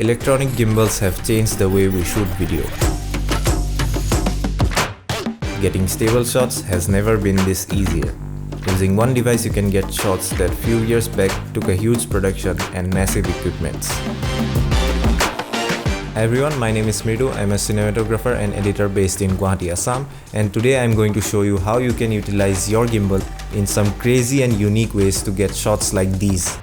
Electronic gimbals have changed the way we shoot video. Getting stable shots has never been this easier. Using one device you can get shots that few years back took a huge production and massive equipments. Hi everyone, my name is Mridu. I'm a cinematographer and editor based in Guwahati, Assam, and today I'm going to show you how you can utilize your gimbal in some crazy and unique ways to get shots like these.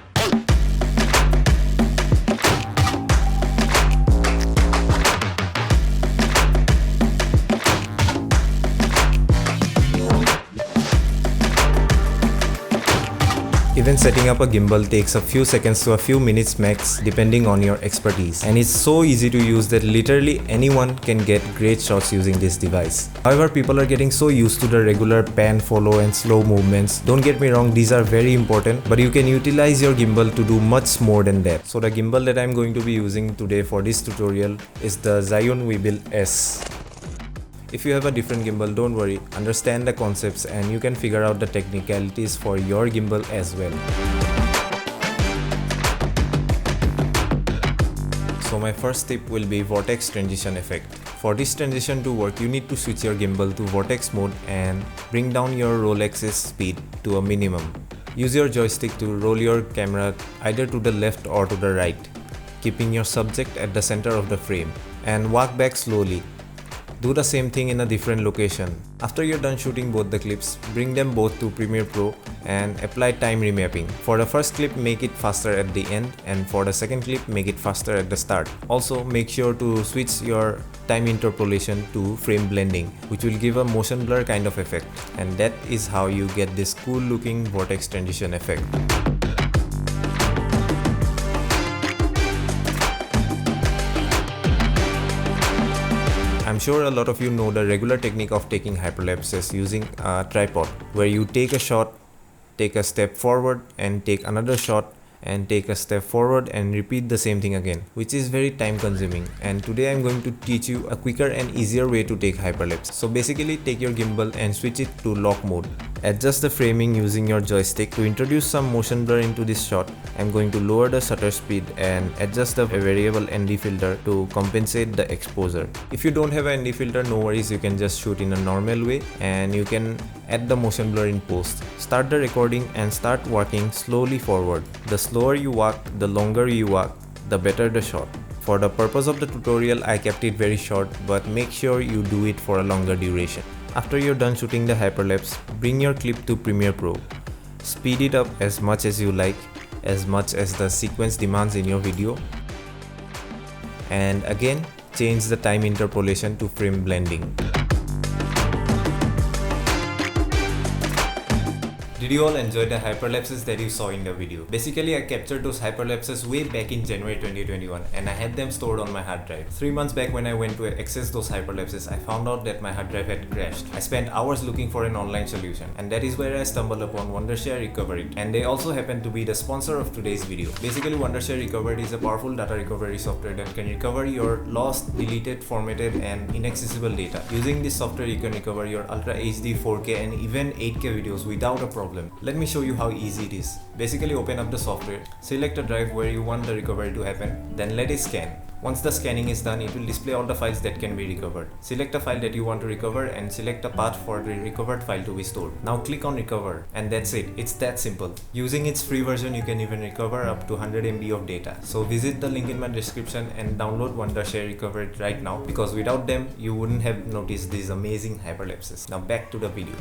Even setting up a gimbal takes a few seconds to a few minutes max depending on your expertise, and it's so easy to use that literally anyone can get great shots using this device. However, people are getting so used to the regular pan, follow and slow movements. Don't get me wrong, these are very important, but you can utilize your gimbal to do much more than that. So the gimbal that I'm going to be using today for this tutorial is the UNIQUE S. If you have a different gimbal, don't worry, understand the concepts and you can figure out the technicalities for your gimbal as well. So my first tip will be Vortex Transition effect. For this transition to work, you need to switch your gimbal to Vortex mode and bring down your roll axis speed to a minimum. Use your joystick to roll your camera either to the left or to the right, keeping your subject at the center of the frame, and walk back slowly. Do the same thing in a different location. After you're done shooting both the clips, bring them both to Premiere Pro and apply time remapping. For the first clip, make it faster at the end, and for the second clip, make it faster at the start. Also, make sure to switch your time interpolation to frame blending, which will give a motion blur kind of effect. And that is how you get this cool looking Vortex Transition effect. I'm sure a lot of you know the regular technique of taking hyperlapses using a tripod, where you take a shot, take a step forward and take another shot and take a step forward and repeat the same thing again, which is very time consuming. And today I'm going to teach you a quicker and easier way to take hyperlapse. So basically, take your gimbal and switch it to lock mode. Adjust the framing using your joystick. To introduce some motion blur into this shot, I'm going to lower the shutter speed and adjust the variable ND filter to compensate the exposure. If you don't have an ND filter, no worries, you can just shoot in a normal way and you can add the motion blur in post. Start the recording and start walking slowly forward. The slower you walk, the longer you walk, the better the shot. For the purpose of the tutorial, I kept it very short, but make sure you do it for a longer duration. After you're done shooting the hyperlapse, bring your clip to Premiere Pro. Speed it up as much as you like, as much as the sequence demands in your video. And again, change the time interpolation to frame blending. Did you all enjoy the hyperlapses that you saw in the video? Basically, I captured those hyperlapses way back in January 2021 and I had them stored on my hard drive. 3 months back when I went to access those hyperlapses, I found out that my hard drive had crashed. I spent hours looking for an online solution, and that is where I stumbled upon Wondershare Recovery, and they also happen to be the sponsor of today's video. Basically, Wondershare Recovery is a powerful data recovery software that can recover your lost, deleted, formatted and inaccessible data. Using this software, you can recover your Ultra HD, 4K and even 8K videos without a problem. Let me show you how easy it is. Basically, open up the software, select a drive where you want the recovery to happen, then let it scan. Once the scanning is done, it will display all the files that can be recovered. Select a file that you want to recover and select a path for the recovered file to be stored. Now click on recover, and that's it. It's that simple. Using its free version, you can even recover up to 100 MB of data. So visit the link in my description and download Wondershare Recovery right now, because without them, you wouldn't have noticed these amazing hyperlapses. Now back to the video.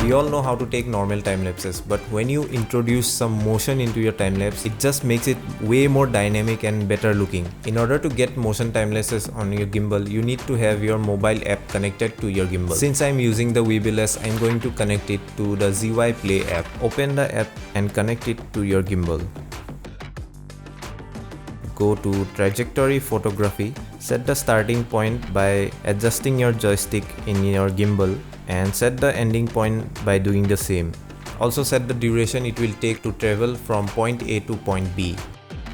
We all know how to take normal time lapses, but when you introduce some motion into your time lapse, it just makes it way more dynamic and better looking. In order to get motion time lapses on your gimbal, you need to have your mobile app connected to your gimbal. Since I'm using the UNIQUE S, I'm going to connect it to the ZY Play app. Open the app and connect it to your gimbal. Go to Trajectory Photography. Set the starting point by adjusting your joystick in your gimbal, and set the ending point by doing the same. Also set the duration it will take to travel from point A to point B.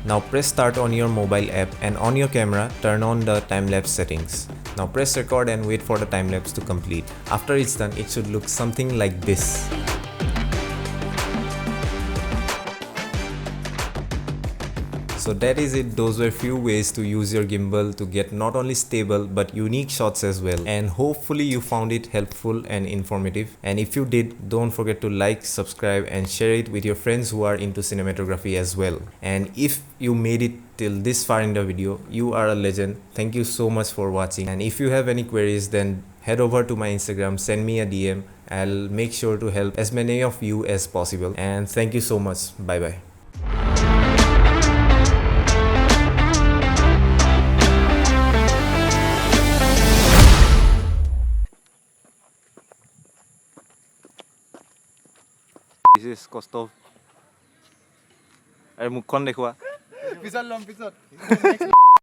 Now press start on your mobile app, and on your camera turn on the time-lapse settings. Now press record and wait for the time-lapse to complete. After it's done, it should look something like this. So that is it. Those were few ways to use your gimbal to get not only stable but unique shots as well. And hopefully you found it helpful and informative. And if you did, don't forget to like, subscribe and share it with your friends who are into cinematography as well. And if you made it till this far in the video, you are a legend. Thank you so much for watching. And if you have any queries, then head over to my Instagram, send me a DM. I'll make sure to help as many of you as possible. And thank you so much. Bye bye. This is Kaustav. Are you going to